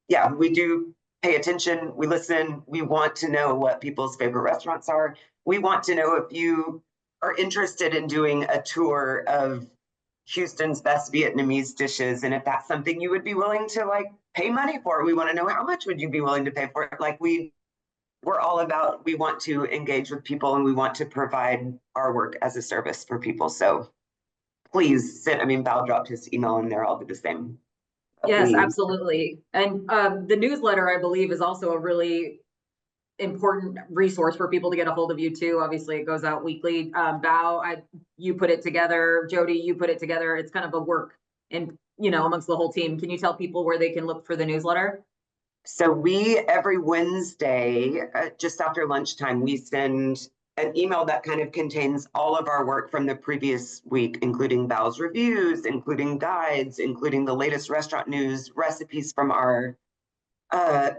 yeah, we do pay attention. We listen. We want to know what people's favorite restaurants are. We want to know if you are interested in doing a tour of Houston's best Vietnamese dishes, and if that's something you would be willing to like pay money for. We want to know how much would you be willing to pay for it. Like we're all about, we want to engage with people, and we want to provide our work as a service for people. So please send, I mean, Bao dropped his email in there, I'll do the same. Yes, absolutely. And the newsletter, I believe, is also a really important resource for people to get a hold of you too. Obviously it goes out weekly. Bao, you put it together. Jody, you put it together. It's kind of a work and amongst the whole team. Can you tell people where they can look for the newsletter? So we, every Wednesday, just after lunchtime, we send an email that kind of contains all of our work from the previous week, including Bao's reviews, including guides, including the latest restaurant news, recipes from our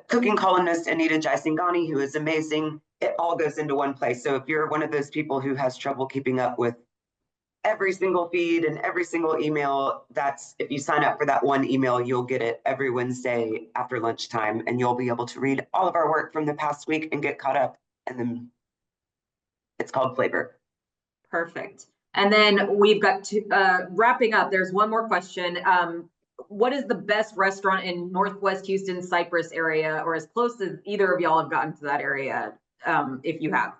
cooking columnist, Anita Jaisingani, who is amazing. It all goes into one place. So if you're one of those people who has trouble keeping up with every single feed and every single email, that's, if you sign up for that one email, you'll get it every Wednesday after lunchtime, and you'll be able to read all of our work from the past week and get caught up. And then it's called Flavor. Perfect. And then we've got to wrapping up. There's one more question. What is the best restaurant in Northwest Houston, Cypress area, or as close as either of y'all have gotten to that area, if you have?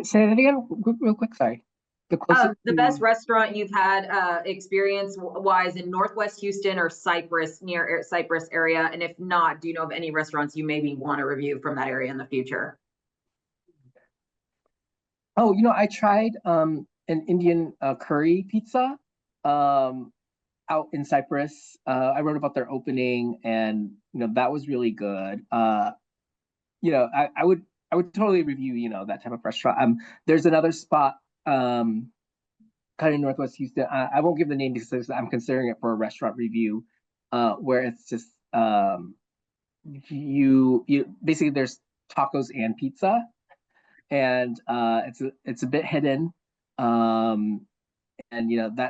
Say that again, real quick. Sorry. The best restaurant you've had experience-wise in Northwest Houston or Cypress, near Cypress area, and if not, do you know of any restaurants you maybe want to review from that area in the future? Oh, I tried an Indian curry pizza out in Cypress. I wrote about their opening, and that was really good. I would totally review that type of restaurant. There's another spot kind of in Northwest Houston. I won't give the name because I'm considering it for a restaurant review, where it's just you basically there's tacos and pizza, and it's a bit hidden, and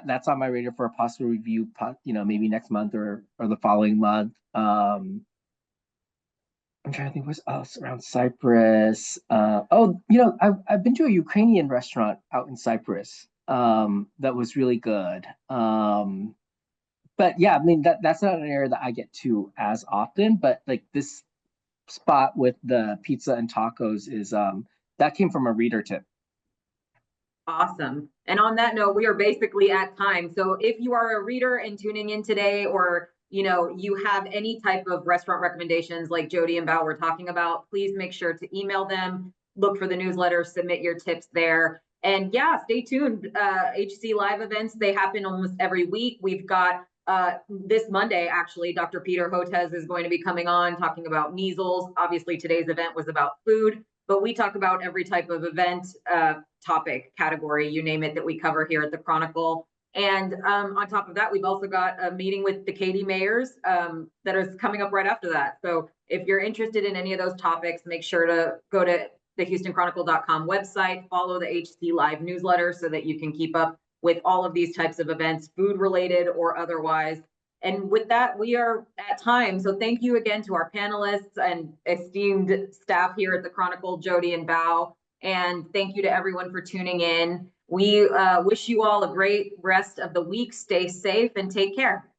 that's on my radar for a possible review, maybe next month or the following month. I'm trying to think what's else around Cypress. I've been to a Ukrainian restaurant out in Cypress that was really good. But yeah, I mean that's not an area that I get to as often, but like this spot with the pizza and tacos is that came from a reader tip. Awesome. And on that note, we are basically at time. So if you are a reader and tuning in today, or you have any type of restaurant recommendations like Jody and Bao were talking about, please make sure to email them, look for the newsletter, submit your tips there. And yeah, stay tuned. HC Live events, they happen almost every week. We've got this Monday, actually, Dr. Peter Hotez is going to be coming on talking about measles. Obviously, today's event was about food, but we talk about every type of event, topic, category, you name it, that we cover here at the Chronicle. And on top of that, we've also got a meeting with the Katy mayors that is coming up right after that. So if you're interested in any of those topics, make sure to go to the HoustonChronicle.com website, follow the HC Live newsletter so that you can keep up with all of these types of events, food related or otherwise. And with that, we are at time. So thank you again to our panelists and esteemed staff here at the Chronicle, Jody and Bao. And thank you to everyone for tuning in. We wish you all a great rest of the week. Stay safe and take care.